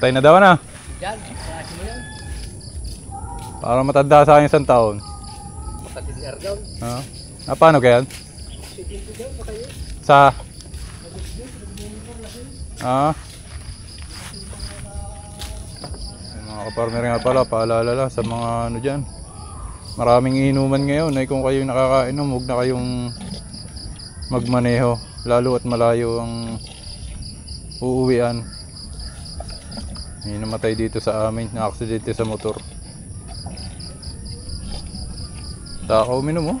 Patay na daw na. Yan, klase mo yan. Para matanda sa akin 1 taon. Kapatid ni Argaw. Paano kaya? Sa? Mga kaparmer nga pala, paalala lang sa mga ano dyan. Maraming inuman ngayon ay kung kayo nakakainom, huwag na kayong magmaneho. Lalo at malayo ang uuwian. May namatay dito sa amin, na-aksidente sa motor. Takaw uminom oh.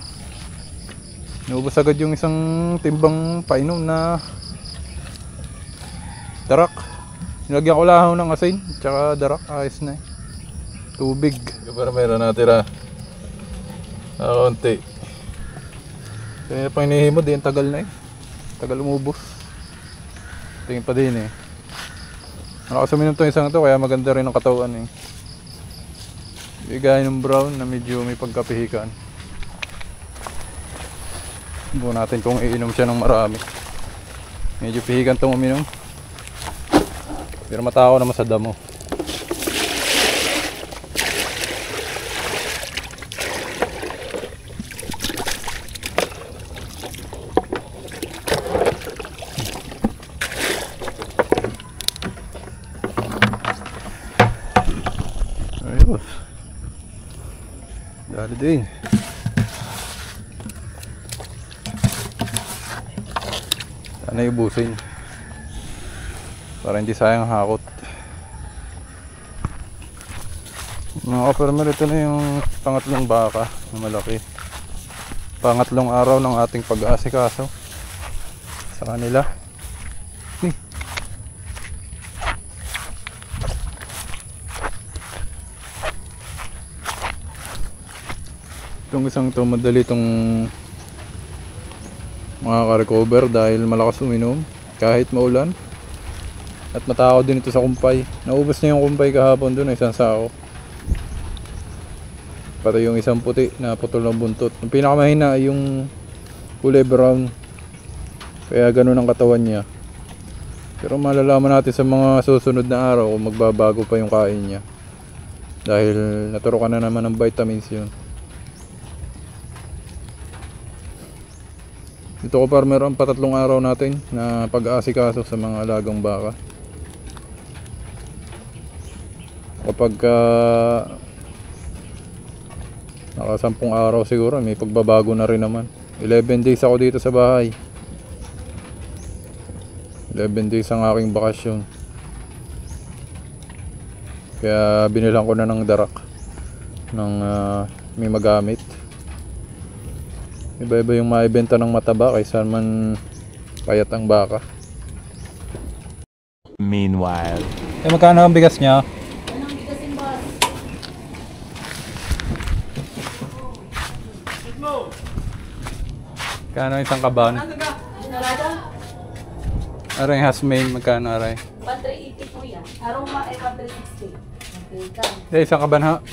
Naubos agad yung isang timbang painom na darak. Nilagyan ko lang ng asin, tsaka darak, ayos na eh. Tubig. Para meron natira. Konti. Kaya pang inihimod, yung tagal na eh. Tagal umubos. Tingin pa din eh. Malakas uminom itong isang ito, kaya maganda rin ang katawan eh. Bigay ng brown na medyo may pagkapihikan. Buo natin kung iinom siya ng marami. Medyo pihikan itong uminom. Pero matao naman sa damo. Ayos. Dali din. Sana iubusin para hindi sayang hakot. Mga kaparmer, ito na yung pangatlong baka na malaki. Pangatlong araw ng ating pag-aasikaso sa kanila. Itong isang ito, madali itong makaka-recover dahil malakas uminom kahit maulan. At matakaw din ito sa kumpay. Naubos niya yung kumpay kahapon doon, isang sako. Pati yung isang puti na putol ng buntot. Yung pinakamahina ay yung kulay brown. Kaya ganun ang katawan niya. Pero malalaman natin sa mga susunod na araw kung magbabago pa yung kain niya. Dahil naturukan na naman ng vitamins yun. Ito ko par meron patatlong araw natin na pag-aasikaso sa mga alagang baka. Kapag naka 10 araw siguro may pagbabago na rin naman. 11 days ako dito sa bahay. 11 days ang aking bakasyon. Kaya binilang ko na ng darak ng may magamit. Iba-iba yung maibenta ng mataba kaysa man payat ang baka. Meanwhile, Magkano ang bigas niya? Anong bigasin, boss? Magkano isang kaban? Narada? Aray hasmain, magkano aray? 1,380 po yan. Aroma ay 1,360. Okay, ka. Isang kaban ha?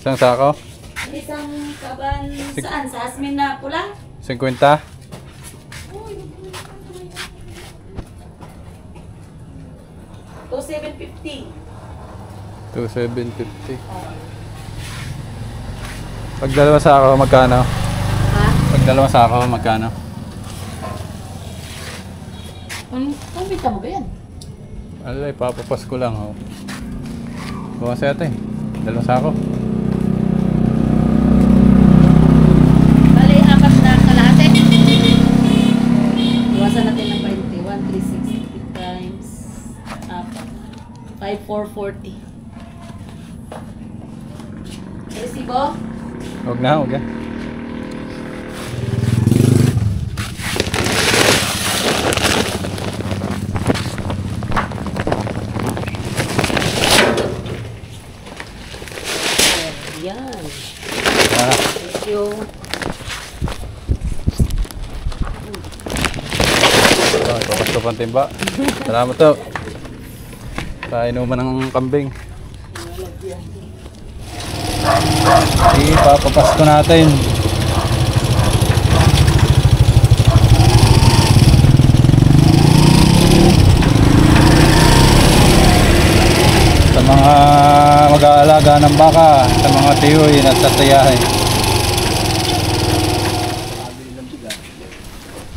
Isang sako? Isang kaban saan? Sa asmin na pula? 50? To 750. 2,750. Pag dalawa sako, magkano? Ha? Pag dalawa sako, magkano? Ang bita mo ba yan? Alay, papapas ko lang oh. Bukas yata eh. Dalawa sako. Bali, 4 na kalahati. Iwasan natin ng 20. 1,360 times 4. 5,440. Resibo? Huwag na, huwag na. Yan. Ah, Thank you. papas ko pang timba. Salamat to. Sa inuman ng kambing. Sige, papapas ko natin. mag-aalaga ng baka sa mga tiyoy at sa tayahe.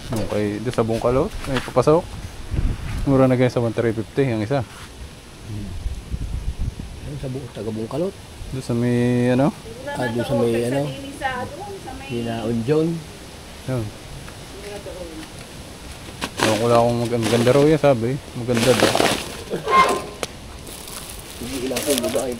Okay, doon sa Bungkalot, may papasok. Mura na ganyan sa 1,350 ang isa. Sa taga Bungkalot. Doon sa may ano? Doon sa may ano? Unjon. Yun. Ewan ko lang kung maganda raw yan, sabi. Maganda daw. Hindi ilang kung babae.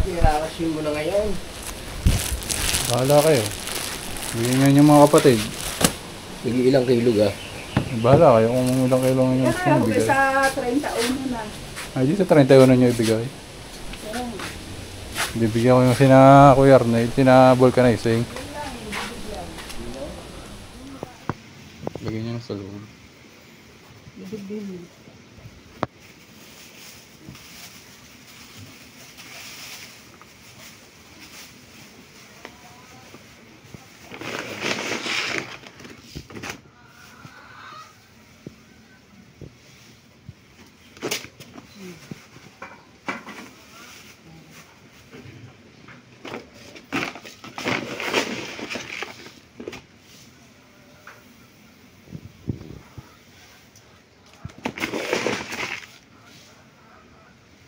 Hirarasin mo na ngayon. Bahala kayo. Bigyan nyo yung mga kapatid. Sige ilang kilo ga? Bahala kayo kung ilang kailangan nyo gusto nyo ibigay. Sa 31 na. Ay, di sa 31 nyo ibigay. Bibigyan ko yung sina Kuya Arnel, sina vulcanizing. Lagyan nyo sa loob.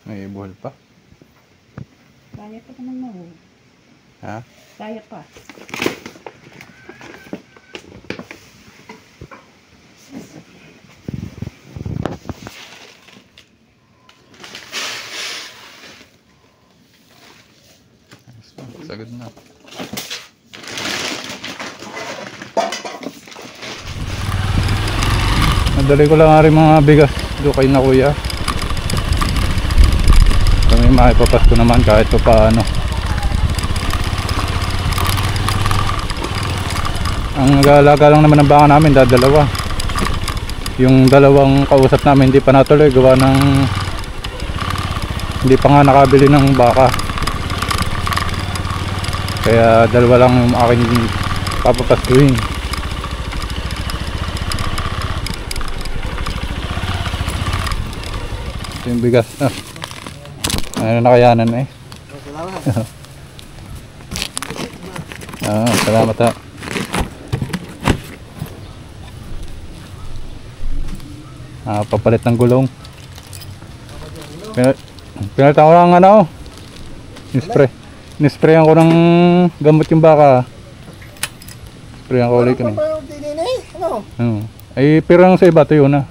May buhol pa. Kaya pa naman mo. Ha? Kaya pa. Sagad na. Nadali ko lang nga rin mga bigas doon kay na Kuya. Kami maipapasko naman kahit pa paano. Ang nag-aalaga lang naman ng baka namin dadalawa. Yung dalawang kausap namin hindi pa natuloy gawa ng hindi pa nga nakabili ng baka. Kaya dalawa lang yung aking papapaskuhin. Ito yung bigas na. Ano nakayanan eh. Salamat. Salamat ha. Papalit ng gulong. Pinalitan ko lang ano. Nisprayan ko ng gamot yung baka. Sprayan ko ulit kanina. Ano? Ay pero sa iba tuyo na.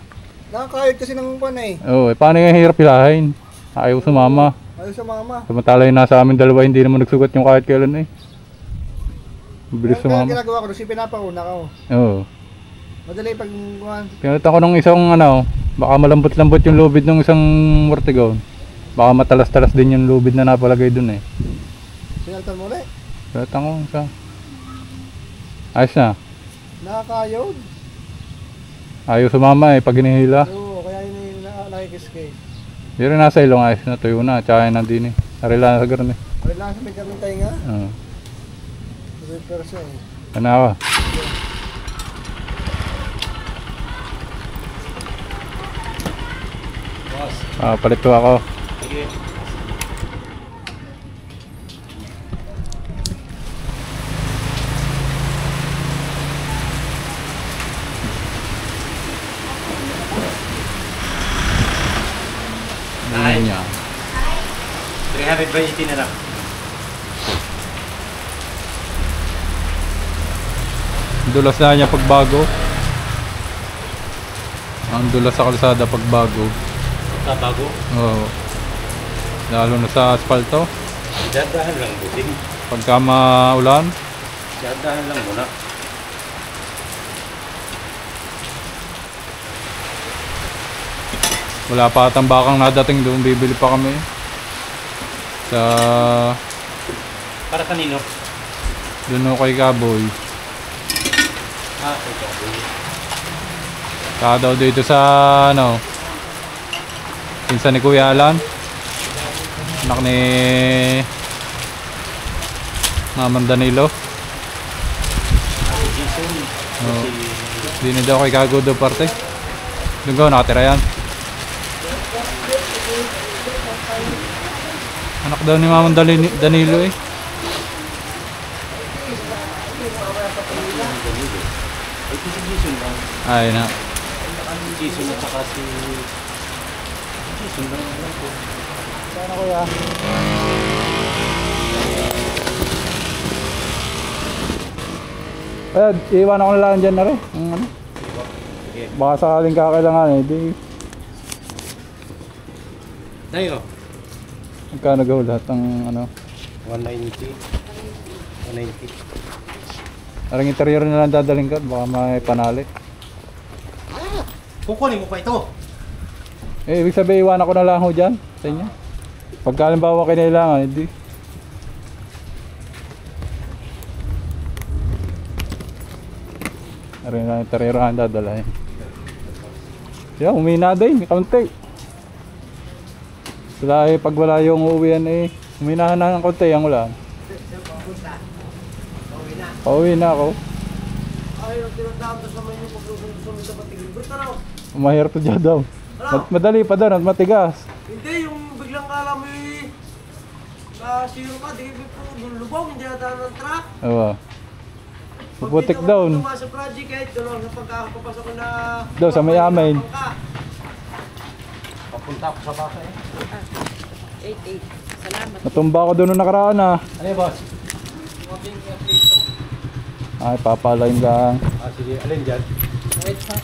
Nakakayod kasi ng pan eh. Oo, paano yung hirap hilahin? Ayaw sumama. Ayaw sa mama. Samantala yung nasa amin dalawa hindi naman nagsugat yung kahit kailan eh. Mabilis sumama. Ginagawa ko, si pinapauna ka oh. Oo. Madali pag Pinalitan ko ng isang ano, baka malambot-lambot yung lubid ng isang Mortegon. Baka matalas-talas din yung lubid na napalagay dun eh. sinaltan mo ulit. Pinalitan ko isa. Ayos na. Nakakayod. Ayaw sumama eh pag hinihila. Oo, kaya yun nakikiskay. Pero nasa ilong ayos na, tuyo na, tsaka na din eh. Narila na sa garne. Pari lang sa may karnong tayo nga. Oo. 100% eh. Kanawa. Palito ako. Sige. Ay. Niya. 320 na lang. Dulas na niya pagbago. Ang dulas sa kalsada pagbago. Bago? Oo. Lalo na sa asfalto. Dadahan lang buting. Pagka maulan. Dadahan lang muna. Wala pa atang bakang nadating doon. Bibili pa kami. Sa... Para kanino? Doon ako kay Kaboy. Ito. Saka daw dito sa ano. Pinsan ni Kuya Alan. Anak ni Maman Danilo. Jason. Oh. Hindi na daw kay Gago daw parte. Doon ko nakatira yan. Anak daw ni Mamang Danilo eh. Ay na. Jason at saka si... Jason lang lang po. Sana kuya. Ayan, iiwan ako na lang dyan na rin. Ano? Baka sakaling kakailangan eh. Di, Tayo. magkano gaw lahat ng ano. 190. 190. Parang interior na lang dadaling ka. Baka may panali. Kukunin mo pa ito. Eh, ibig sabihin iwan ako na lang ho dyan sa inyo. Pagka halimbawa kinailangan, hindi. Arin lang yung tarirahan dadalahin. Yeah, umina din, may kaunti. Sila eh, pag wala yung uuwian eh, uminahan na ng kaunti ang ulan. Pauwi na ako. Ayaw, tinatawag sa may yung paglusun sa patigil. Berta na. Umahirap to dyan daw. Madali pa doon at matigas. Hindi, yung biglang kala mo yung zero ka, di mo lubog, hindi nadaan ng truck. Oo. Puputik down. Pag dito sa project, kahit doon sa pagkakapapasok ko na... Daw sa may amin. Papunta ako sa baka eh. 88. Salamat. Natumba ako doon nung nakaraan ah. Ano yung boss? Ay, papalain lang. Ah, sige. Alin dyan? Wait pa.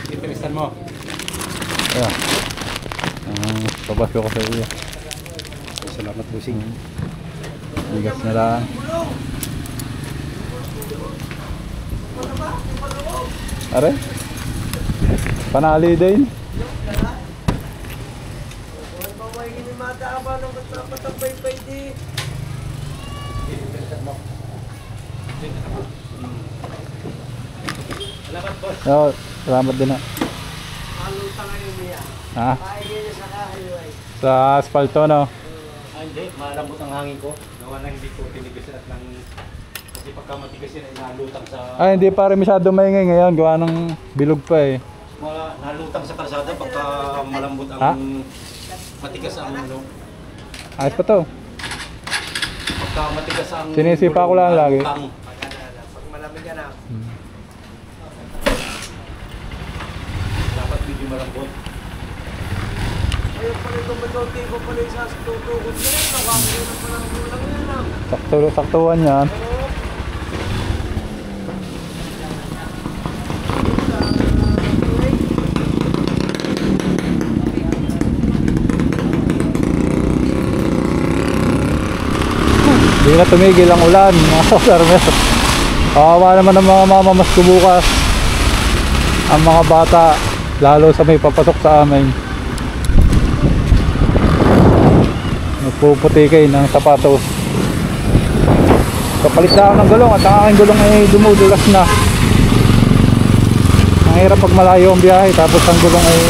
Ipilisan mo. Ayan. Pabasyo ko sa iyo. Salamat busing. Bigas na lang. Are? Panali din. Huwag pa may ginimataaba ng patambay-bay di. Salamat boss. Oo, salamat din na. Malutang ngayon niya. Ha? Paigin niya sa kahiway. Sa asfalto no? Ah, hindi. Malambot ang hangin ko. Gawa na hindi ko tinigas at ng... Kasi pagka matigas yun ay nalutang sa... Ay, hindi pa rin masyado maingay ngayon. Gawa ng bilog pa eh. Nalutang sa kalsada pagka malambot ang... Ha? Matigas ang ano. Ayos pa to. Pagka matigas ang... Sinisipa ko lang lagi. nalutang. Pag malamig ka na. Dapat medyo malambot. Ayaw pa rin tumagonti ko pa rin sa tutukod na rin. Nakakagay na pa ng gulang yan. Saktuan yan. Hindi na tumigil ang ulan, mga kasarmer. Kawawa naman ang mga mamamasko bukas. Ang mga bata, lalo sa may papasok sa amin. Nagpuputikay ng sapatos. Kapalit na ako ng gulong at ang aking gulong ay dumudulas na. Ang hirap pag malayo ang biyahe tapos ang gulong ay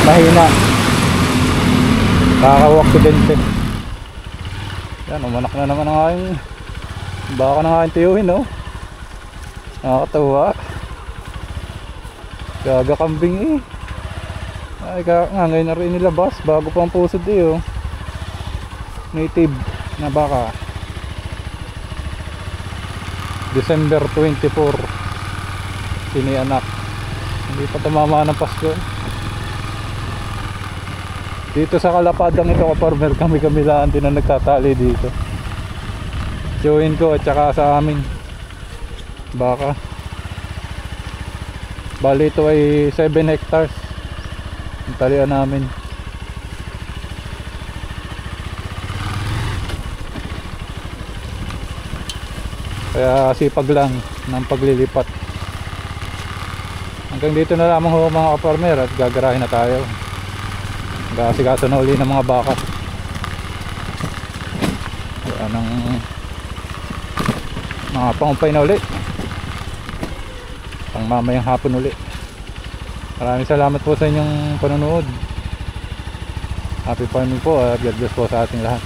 mahina. Kakawaksidente. Yan, umanak na naman ang aking baka na aking tiyuhin, no? Nakakatawa. Gaga kambing eh. Ay, nga ngayon na rin nilabas bago pa ang pusod eh, oh. Native na baka. December 24 sinianak. Hindi pa tumama ng Pasko. Dito sa Kalapadang ito, ka-farmer, kami lang din na nagtatali dito. Tiyuhin ko at saka sa amin baka. Bali ito ay 7 hectares ang talian namin. Kaya sipag lang ng paglilipat. Hanggang dito na lamang ho mga ka-farmer at gagarahin na tayo. Gasikaso na uli ng mga baka. Yan ang mga pangumpay na uli. Pang mamayang hapon uli. Maraming salamat po sa inyong panonood. Happy farming po at God bless po sa ating lahat.